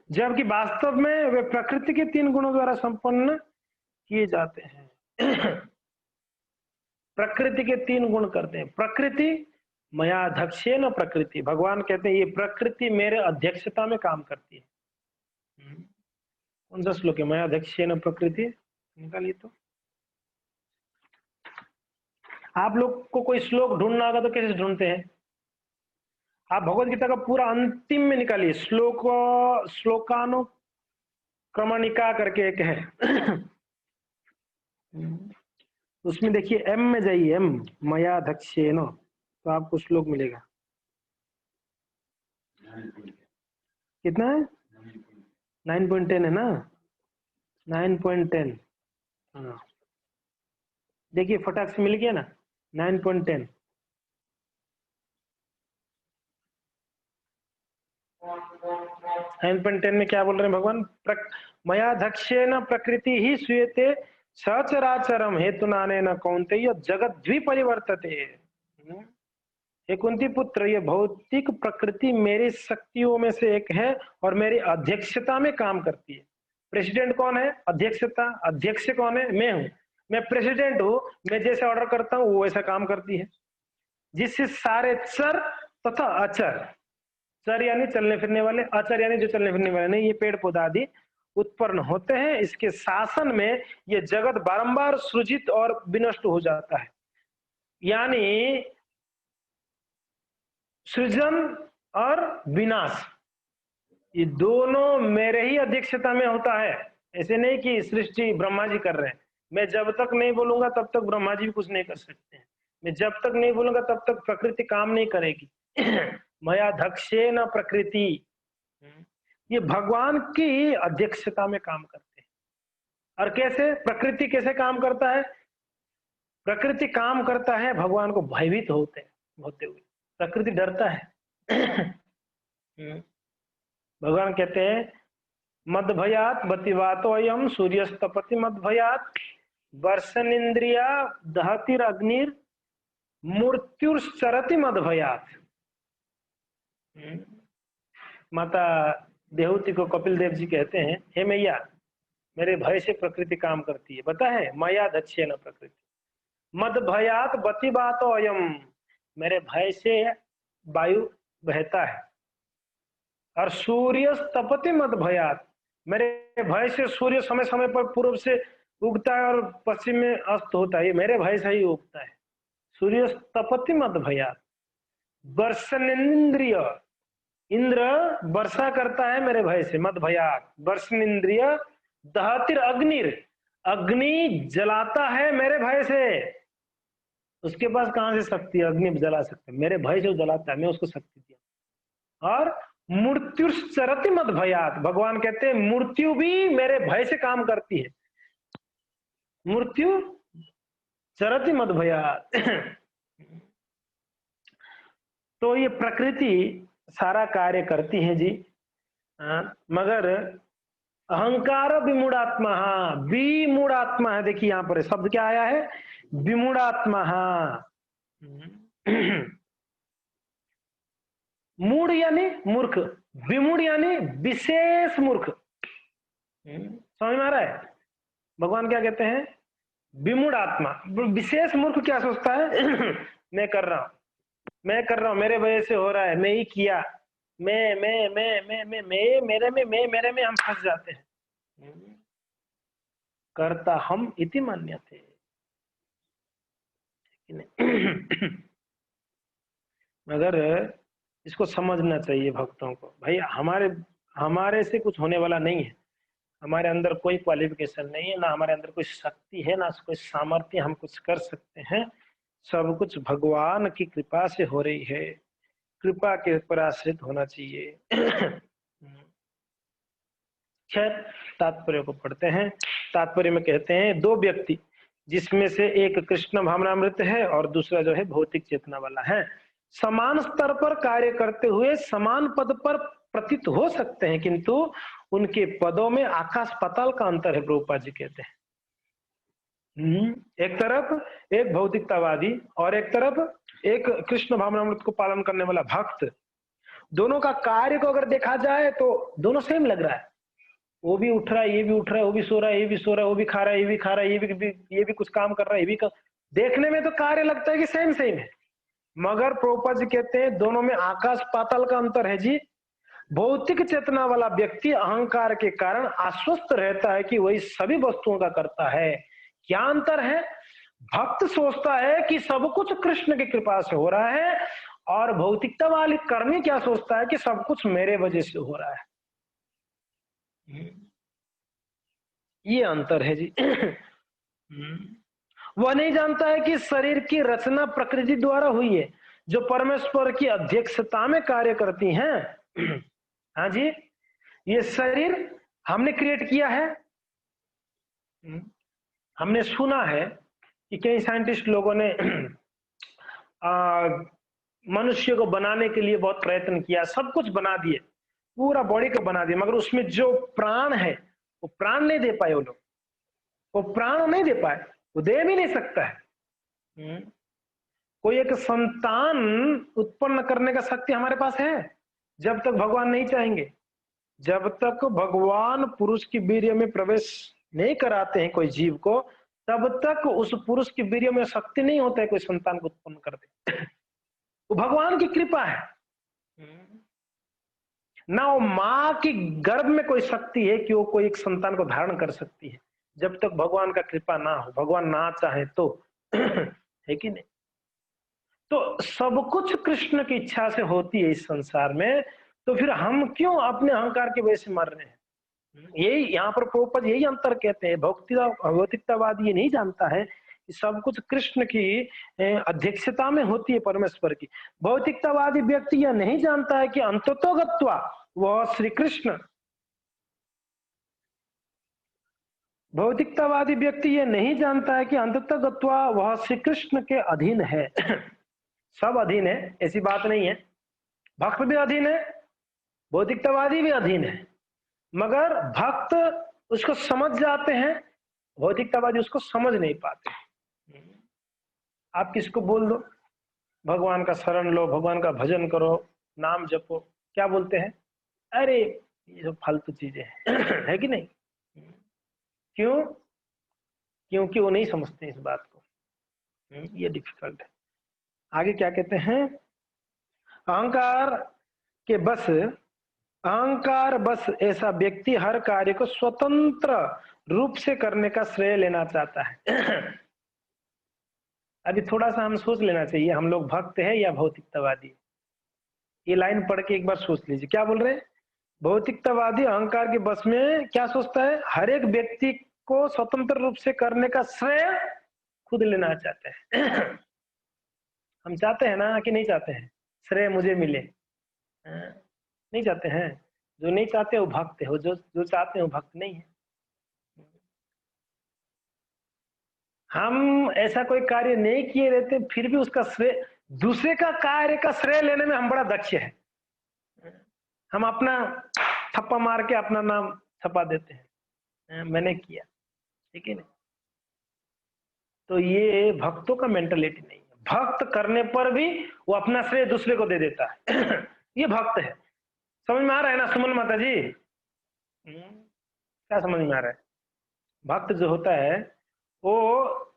जबकि वास्तव में वे प्रकृति के 3 गुणों द्वारा संपन्न किए जाते हैं। प्रकृति के 3 गुण करते हैं। प्रकृति मयाध्यक्षेन प्रकृति, भगवान कहते हैं ये प्रकृति मेरे अध्यक्षता में काम करती है। कौन सा श्लोक है? मयाध्यक्षेन प्रकृति, निकालिए तो। आप लोग को कोई श्लोक ढूंढना होगा तो कैसे ढूंढते हैं? आप भगवत गीता का पूरा अंतिम में निकालिए, श्लोकानुक्रमणिका करके एक है। उसमें देखिए एम में जाइए, एम मयाध्यक्षेन, तो आपको श्लोक मिलेगा। कितना है? 9.10 है ना? 9.10। हाँ देखिए फटाक से मिल गया ना, 9.10। 9.10 में क्या बोल रहे हैं भगवान? मयाध्यक्षेन प्रकृति ही श्रूयते सचराचरम हेतुनानेन कौन्तेय जगत द्विपरिवर्तते। हे कुंती पुत्र, ये भौतिक प्रकृति मेरी शक्तियों में से एक है और मेरी अध्यक्षता में काम करती है। प्रेसिडेंट कौन है? अध्यक्षता। अध्यक्ष कौन है? मैं हूं। मैं प्रेसिडेंट हूं, मैं जैसे ऑर्डर करता हूं वो वैसा काम करती है, जिससे सारे चर तथा अचर, चर यानी चलने फिरने वाले, अचर यानी जो चलने फिरने वाले नहीं, ये पेड़ पौधा आदि उत्पन्न होते हैं। इसके शासन में ये जगत बारंबार सृजित और विनष्ट हो जाता है। यानी सृजन और विनाश ये दोनों मेरे ही अध्यक्षता में होता है। ऐसे नहीं कि सृष्टि ब्रह्मा जी कर रहे हैं। मैं जब तक नहीं बोलूंगा तब तक ब्रह्मा जी भी कुछ नहीं कर सकते हैं। मैं जब तक नहीं बोलूंगा तब तक प्रकृति काम नहीं करेगी। मयाध्यक्षेन प्रकृति, ये भगवान की अध्यक्षता में काम करते हैं। और कैसे प्रकृति कैसे काम करता है? प्रकृति काम करता है भगवान को भयभीत होते हुए। प्रकृति डरता है। भगवान कहते हैं मद भयात बतिवातो अयम सूर्यस्तपति मद भयात वर्षन इंद्रिया दहतिर अग्निर मृत्युश्चरति मद भयात। माता देहूति को कपिल देव जी कहते हैं, हे मैया मेरे भय से प्रकृति काम करती है। पता है? मयाध्यक्षेन प्रकृति मद भयात बतिवातो अयम, मेरे भय से वायु बहता है। और सूर्य तपति मत भयात, मेरे भय से सूर्य समय समय पर पूर्व से उगता है और पश्चिम में अस्त होता है, ये मेरे भय से ही उगता है। सूर्य तपति मत भयात। वर्षनेन्द्रिय, इंद्र वर्षा करता है मेरे भय से, मत भयात। वर्षनेन्द्रिय दहतिर अग्निर, अग्नि जलाता है मेरे भय से। उसके पास कहां से शक्ति है अग्नि जला सकता है? मेरे भय से वो जलाता है, मैं उसको शक्ति दिया। और मृत्युश्चरति मद भयात, भगवान कहते हैं मृत्यु भी मेरे भय से काम करती है। मृत्यु चरति मद भयात। तो ये प्रकृति सारा कार्य करती है जी। मगर अहंकार विमूढ़ात्मा, विमूढ़ात्मा है। देखिए यहां पर शब्द क्या आया है? विमूढ़ात्मा। मूढ़ यानी मूर्ख, विमूढ़ यानी विशेष मूर्ख। समझ में आ रहा है? भगवान क्या कहते हैं? विमूढ़ आत्मा। विशेष मूर्ख क्या सोचता है? मैं कर रहा हूं, मेरे वजह से हो रहा है, मैं ही किया, मैं मेरे में हम फंस जाते हैं। करता हम इति मान्यते। मगर इसको समझना चाहिए भक्तों को, भाई हमारे से कुछ होने वाला नहीं है। हमारे अंदर कोई क्वालिफिकेशन नहीं है, ना हमारे अंदर कोई शक्ति है, ना कोई सामर्थ्य हम कुछ कर सकते हैं। सब कुछ भगवान की कृपा से हो रही है। कृपा के ऊपर आश्रित होना चाहिए। खैर तात्पर्य को पढ़ते हैं। तात्पर्य में कहते हैं दो व्यक्ति, जिसमें से एक कृष्ण भावनामृत है और दूसरा जो है भौतिक चेतना वाला है, समान स्तर पर कार्य करते हुए समान पद पर प्रतीत हो सकते हैं, किंतु उनके पदों में आकाश पाताल का अंतर है। प्रभुपाद जी कहते हैं एक तरफ एक भौतिकतावादी और एक तरफ एक कृष्ण भावनामृत को पालन करने वाला भक्त, दोनों का कार्य को अगर देखा जाए तो दोनों सेम लग रहा है। वो भी उठ रहा है, ये भी उठ रहा है, वो भी सो रहा है, ये भी सो रहा है, वो भी खा रहा है, ये भी खा रहा है, ये भी कुछ काम कर रहा है, ये भी देखने में तो कार्य लगता है कि सेम सेम है, मगर प्रभुपाद जी कहते हैं दोनों में आकाश पाताल का अंतर है जी। भौतिक चेतना वाला व्यक्ति अहंकार के कारण आश्वस्त रहता है कि वही सभी वस्तुओं का करता है। क्या अंतर है? भक्त सोचता है कि सब कुछ कृष्ण की कृपा से हो रहा है, और भौतिकता वाली कर्मी क्या सोचता है कि सब कुछ मेरे वजह से हो रहा है। ये अंतर है जी। वह नहीं जानता है कि शरीर की रचना प्रकृति द्वारा हुई है, जो परमेश्वर की अध्यक्षता में कार्य करती हैं। हाँ जी, ये शरीर हमने क्रिएट किया है। हमने सुना है कि कई साइंटिस्ट लोगों ने मनुष्य को बनाने के लिए बहुत प्रयत्न किया, सब कुछ बना दिए, पूरा बॉडी को बना दिया, मगर उसमें जो प्राण है वो प्राण नहीं दे पाए। वो लोग वो प्राण नहीं दे पाए, वो दे भी नहीं सकता है। कोई एक संतान उत्पन्न करने का शक्ति हमारे पास है जब तक भगवान नहीं चाहेंगे। जब तक भगवान पुरुष की वीर्य में प्रवेश नहीं कराते हैं कोई जीव को, तब तक उस पुरुष की वीर्य में शक्ति नहीं होता है कोई संतान को उत्पन्न कर दे। वो भगवान की कृपा है ना। वो माँ की गर्भ में कोई शक्ति है कि वो कोई एक संतान को धारण कर सकती है, जब तक भगवान का कृपा ना हो, भगवान ना चाहे तो। है कि नहीं? तो सब कुछ कृष्ण की इच्छा से होती है इस संसार में, तो फिर हम क्यों अपने अहंकार की वजह से मर रहे हैं? यही यहाँ पर प्रभुपाद यही अंतर कहते हैं। भौतिकतावादी ये नहीं जानता है कि सब कुछ कृष्ण की अध्यक्षता में होती है, परमेश्वर की। भौतिकतावादी व्यक्ति यह नहीं जानता है कि अंततोगत्वा वह श्री कृष्ण, भौतिकतावादी व्यक्ति यह नहीं जानता है कि अंततोगत्वा वह श्री कृष्ण के अधीन है। सब अधीन है, ऐसी बात नहीं है। भक्त भी अधीन है, भौतिकतावादी भी अधीन है, मगर भक्त उसको समझ जाते हैं, भौतिकतावादी उसको समझ नहीं पाते। आप किसको बोल दो भगवान का शरण लो, भगवान का भजन करो, नाम जपो, क्या बोलते हैं? अरे ये सब फालतू चीजें हैं। है कि नहीं? क्यों? क्योंकि वो नहीं समझते इस बात को। ये डिफिकल्ट है। आगे क्या कहते हैं? अहंकार बस ऐसा व्यक्ति हर कार्य को स्वतंत्र रूप से करने का श्रेय लेना चाहता है। अभी थोड़ा सा हम सोच लेना चाहिए, हम लोग भक्त है या भौतिकतावादी? ये लाइन पढ़ के एक बार सोच लीजिए, क्या बोल रहे हैं? भौतिकतावादी अहंकार के बस में क्या सोचता है? हर एक व्यक्ति को स्वतंत्र रूप से करने का श्रेय खुद लेना चाहते हैं। हम चाहते हैं ना कि नहीं चाहते हैं श्रेय मुझे मिले? नहीं चाहते हैं। जो नहीं चाहते वो भक्त है, जो चाहते हैं वो भक्त नहीं है। हम ऐसा कोई कार्य नहीं किए रहते, फिर भी उसका श्रेय, दूसरे का कार्य का श्रेय लेने में हम बड़ा दक्ष है। हम अपना थप्पा मार के अपना नाम छपा देते हैं, मैंने किया, ठीक है ना? तो ये भक्तों का मेंटलिटी नहीं है। भक्त करने पर भी वो अपना श्रेय दूसरे को दे देता है। ये भक्त है। समझ में आ रहा है ना सुमन माता जी? क्या समझ में आ रहा है? भक्त जो होता है वो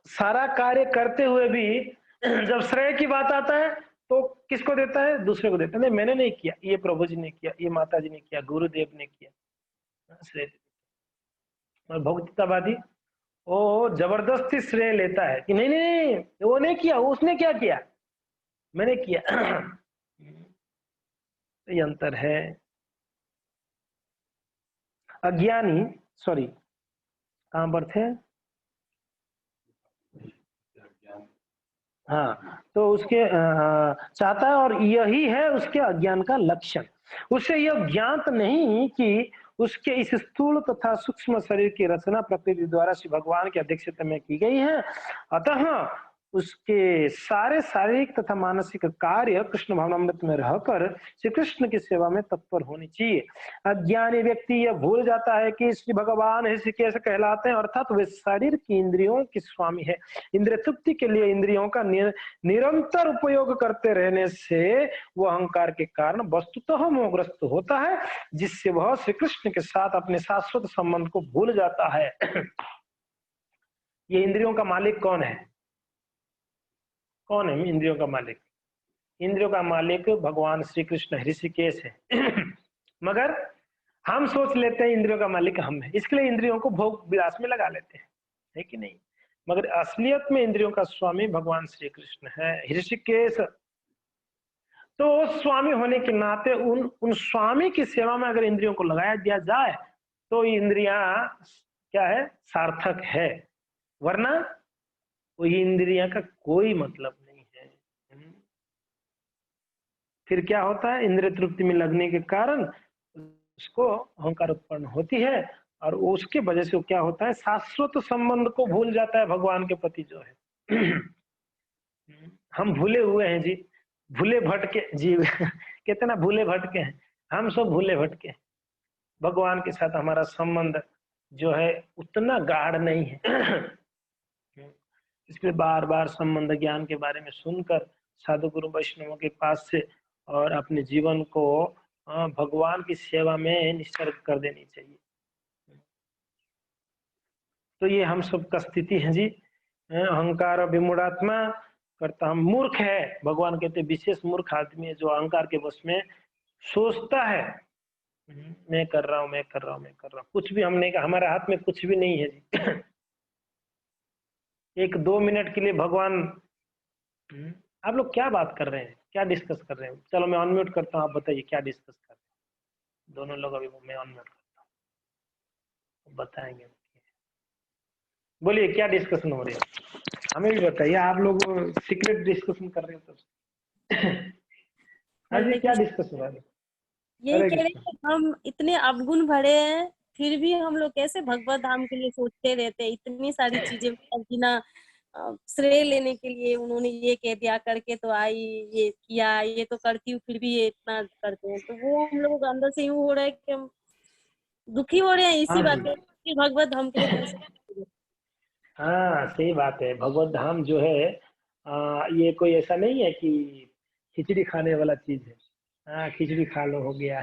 सारा कार्य करते हुए भी जब श्रेय की बात आता है तो किसको देता है? दूसरे को देता है। नहीं, मैंने नहीं किया, ये प्रभु जी ने किया, ये माता जी ने किया, गुरुदेव ने किया, श्रेय। और भौतिकतावादी वो जबरदस्ती श्रेय लेता है कि नहीं नहीं नहीं, वो नहीं किया, वो उसने क्या किया, मैंने किया। ये अंतर है। अज्ञानी, सॉरी कहां पर थे? हाँ, तो उसके चाहता है, और यही है उसके अज्ञान का लक्षण। उसे यह ज्ञात नहीं कि उसके इस स्थूल तथा सूक्ष्म शरीर की रचना प्रकृति द्वारा श्री भगवान की अध्यक्षता में की गई है, अतः उसके सारे शारीरिक तथा मानसिक कार्य कृष्ण भावनामृत में रहकर श्री कृष्ण की सेवा में तत्पर होनी चाहिए। अज्ञानी व्यक्ति यह भूल जाता है कि श्री भगवान ऋषिकेश कहलाते हैं, अर्थात वे शरीर की इंद्रियों के स्वामी है। इंद्रिय तृप्ति के लिए इंद्रियों का निरंतर उपयोग करते रहने से वह अहंकार के कारण वस्तुतः मोहग्रस्त होता है, जिससे वह श्री कृष्ण के साथ अपने शाश्वत संबंध को भूल जाता है। ये इंद्रियों का मालिक कौन है? कौन है इंद्रियों का मालिक? इंद्रियों का मालिक भगवान श्री कृष्ण ऋषिकेश है। मगर हम सोच लेते हैं इंद्रियों का मालिक हम है, इसके लिए इंद्रियों को भोग विलास में लगा लेते हैं, है कि नहीं? मगर असलियत में इंद्रियों का स्वामी भगवान श्री कृष्ण है, ऋषिकेश। तो स्वामी होने के नाते उन स्वामी की सेवा में अगर इंद्रियों को लगाया दिया जाए तो इंद्रियां क्या है? सार्थक है, वरना वो इंद्रियां का कोई मतलब नहीं है। फिर क्या होता है? इंद्रिय तृप्ति में लगने के कारण उसको अहंकार उत्पन्न होती है, और उसके वजह से क्या होता है? शाश्वत संबंध को भूल जाता है भगवान के प्रति जो है। हम भूले हुए हैं जी, भूले भटके जीव। कहते ना, भूले भटके हैं, हम सब भूले भटके। भगवान के साथ हमारा संबंध जो है उतना गाढ़ नहीं है। इसलिए बार बार संबंध ज्ञान के बारे में सुनकर साधु गुरु वैष्णवों के पास से और अपने जीवन को भगवान की सेवा में निसर्ग कर देनी चाहिए। तो ये हम सब का स्थिति है जी। अहंकार विमूढ़ात्मा करता हम मूर्ख है, भगवान कहते विशेष मूर्ख आदमी है जो अहंकार के वश में सोचता है मैं कर रहा हूं, मैं कर रहा हूं, मैं कर रहा हूं। कुछ भी हमने कहा, हमारे हाथ में कुछ भी नहीं है जी। एक 2 मिनट के लिए भगवान, आप लोग क्या बात कर रहे हैं, क्या डिस्कस कर रहे हैं? चलो मैं अनम्यूट करता हूँ, आप बताइए क्या डिस्कस कर रहे हैं दोनों लोग। अभी मैं अनम्यूट करता हूँ, बताएंगे। बोलिए क्या डिस्कशन हो रही है, हमें भी बताइए। आप लोग सीक्रेट डिस्कशन कर रहे हो तो। हाँ जी, हरे क्या कृष्ण। डिस्कस हो रहा है? यही हरे कह रहे कृष्ण। हैं कि हम इतने अवगुण भरे हैं, फिर भी हम लोग कैसे भगवत धाम के लिए सोचते रहते हैं। इतनी सारी चीजें बिना श्रेय लेने के लिए उन्होंने ये कह दिया, करके तो आई, ये किया, ये तो करती हूँ, फिर भी ये इतना करते हैं। तो वो हम लोगों के अंदर से यूं हो रहा है कि हम दुखी हो रहे हैं हाँ इसी बात जी, पे कि भगवत धाम के लिए कैसे। हाँ सही बात है। भगवत धाम जो है ये कोई ऐसा नहीं है कि खिचड़ी खाने वाला चीज है। हाँ, खिचड़ी खा लो हो गया।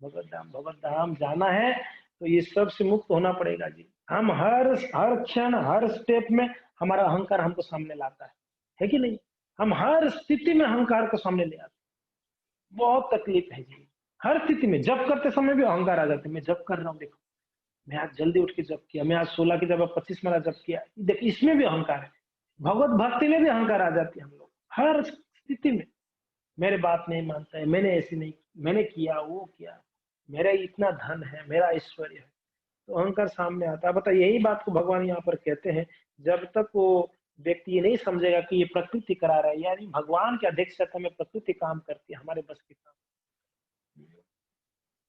भगवत धाम जाना है तो ये सब से मुक्त होना पड़ेगा जी। हम हर हर क्षण हर स्टेप में हमारा अहंकार हमको सामने लाता है कि नहीं? हम हर स्थिति में अहंकार को सामने ले आते हैं। बहुत तकलीफ है जी। हर स्थिति में जब करते समय भी अहंकार आ जाते हैं। मैं जब कर रहा हूँ, देखो मैं आज जल्दी उठ के जब किया, मैं आज 16 की जगह 25 मेरा जब किया, देख इसमें भी अहंकार है। भगवत भक्ति में भी अहंकार आ जाती है हम लोग हर स्थिति में। मेरे बात नहीं मानता है, मैंने ऐसी नहीं, मैंने किया वो किया, मेरा इतना धन है, मेरा ऐश्वर्य है, तो अहंकार सामने आता है। बता, यही बात को भगवान यहाँ पर कहते हैं, जब तक वो व्यक्ति ये नहीं समझेगा कि ये प्रकृति करा रहा है, यानी भगवान के अध्यक्षता में प्रकृति काम करती है, हमारे बस के काम।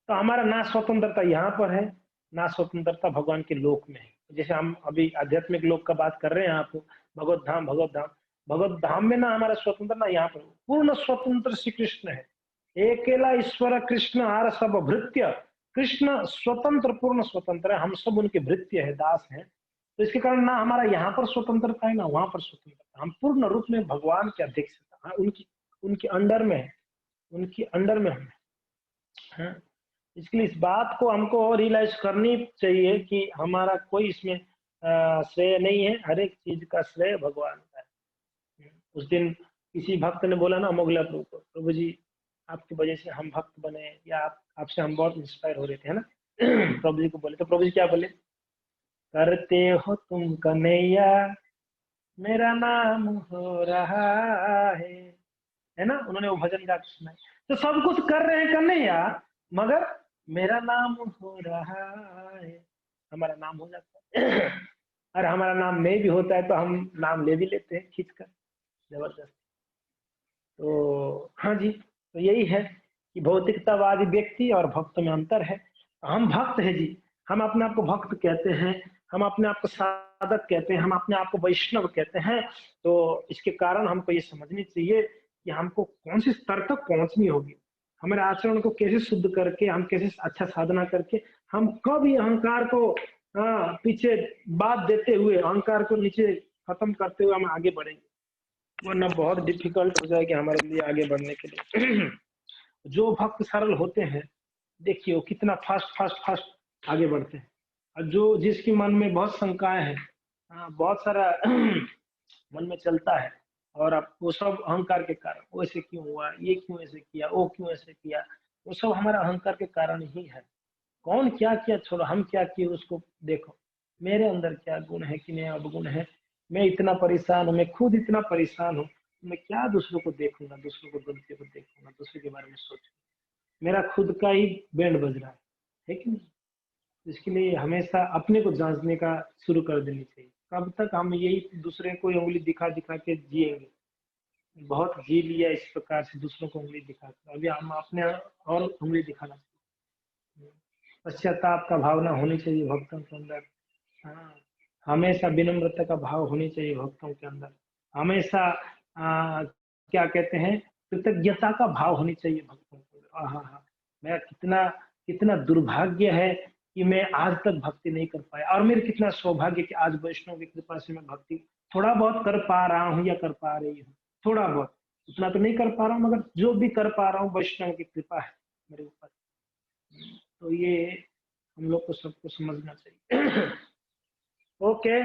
तो हमारा ना स्वतंत्रता यहाँ पर है, ना स्वतंत्रता भगवान के लोक में है। जैसे हम अभी आध्यात्मिक लोक का बात कर रहे हैं, आप भगवत धाम, भगवत धाम, भगवत धाम में ना हमारा स्वतंत्र, ना यहाँ पर पूर्ण स्वतंत्र श्री कृष्ण है। अकेला ईश्वर कृष्ण आर सब भृत्य। कृष्ण स्वतंत्र, पूर्ण स्वतंत्र है, हम सब उनके भृत्य है, दास है। तो इसके कारण ना हमारा यहाँ पर स्वतंत्रता है, ना वहां पर स्वतंत्रता। हम पूर्ण रूप में भगवान के अध्यक्षता, उनकी उनके अंडर में है, उनकी अंडर में हम है। इसलिए इस बात को हमको रियलाइज करनी चाहिए कि हमारा कोई इसमें श्रेय नहीं है, हर एक चीज का श्रेय भगवान का है। उस दिन किसी भक्त ने बोला ना अमोघला प्रभु को, प्रभु जी आपकी वजह से हम भक्त बने, या आपसे हम बहुत इंस्पायर हो रहे थे, है ना? प्रभु जी को बोले तो प्रभु जी क्या बोले? करते हो तुम कन्हैया, मेरा नाम हो रहा है ना? उन्होंने वो भजन गा के सुनाया। तो सब कुछ कर रहे हैं कन्हैया, मगर मेरा नाम हो रहा है, हमारा नाम हो जाता है। और हमारा नाम नहीं भी होता है तो हम नाम ले भी लेते हैं खींच कर, जबरदस्त। तो हाँ जी, तो यही है कि भौतिकतावादी व्यक्ति और भक्त में अंतर है। हम भक्त है जी, हम अपने आप को भक्त कहते हैं, हम अपने आप को साधक कहते हैं, हम अपने आप को वैष्णव कहते हैं, तो इसके कारण हमको ये समझनी चाहिए कि हमको कौन सी स्तर तक पहुंचनी होगी, हमारे आचरण को कैसे शुद्ध करके, हम कैसे अच्छा साधना करके, हम कब ये अहंकार को पीछे बात देते हुए, अहंकार को नीचे खत्म करते हुए हम आगे बढ़ेंगे, वरना बहुत डिफिकल्ट हो जाएगा हमारे लिए आगे बढ़ने के लिए। जो भक्त सरल होते हैं, देखिए वो कितना फास्ट फास्ट फास्ट आगे बढ़ते हैं, और जो जिसके मन में बहुत शंकाएं हैं, बहुत सारा मन में चलता है, और अब वो सब अहंकार के कारण, वो ऐसे क्यों हुआ, ये क्यों ऐसे किया, वो क्यों ऐसे किया, वो सब हमारा अहंकार के कारण ही है। कौन क्या किया छोड़ो, हम क्या किए उसको देखो, मेरे अंदर क्या गुण है कि नहीं अवगुण है, मैं इतना परेशान हूँ, मैं खुद इतना परेशान हूँ, मैं क्या दूसरों को देखूंगा, दूसरों को गलतियों को देखूंगा, दूसरे के बारे में सोचूंगा, मेरा खुद का ही बैंड बज रहा है कि नहीं। इसके लिए हमेशा अपने को जांचने का शुरू कर देनी चाहिए। कब तक हम यही दूसरे को उंगली दिखा दिखा के जिएंगे, बहुत जी लिया इस प्रकार से दूसरों को उंगली दिखा कर, अभी हम अपने और उंगली दिखाना चाहिए। पश्चाताप का भावना होनी चाहिए भक्तों के अंदर, हाँ, हमेशा विनम्रता का भाव होनी चाहिए भक्तों के अंदर, हमेशा क्या कहते हैं, कृतज्ञता का भाव होनी चाहिए भक्तों के अंदर। हाँ हाँ, मेरा कितना कितना दुर्भाग्य है कि मैं आज तक भक्ति नहीं कर पाया, और मेरे कितना सौभाग्य कि आज वैष्णव की कृपा से मैं भक्ति थोड़ा बहुत कर पा रहा हूँ या कर पा रही हूँ, थोड़ा बहुत, उतना तो नहीं कर पा रहा हूँ, मगर जो भी कर पा रहा हूँ वैष्णव की कृपा है मेरे ऊपर। तो ये हम लोग को सबको समझना चाहिए। ओके,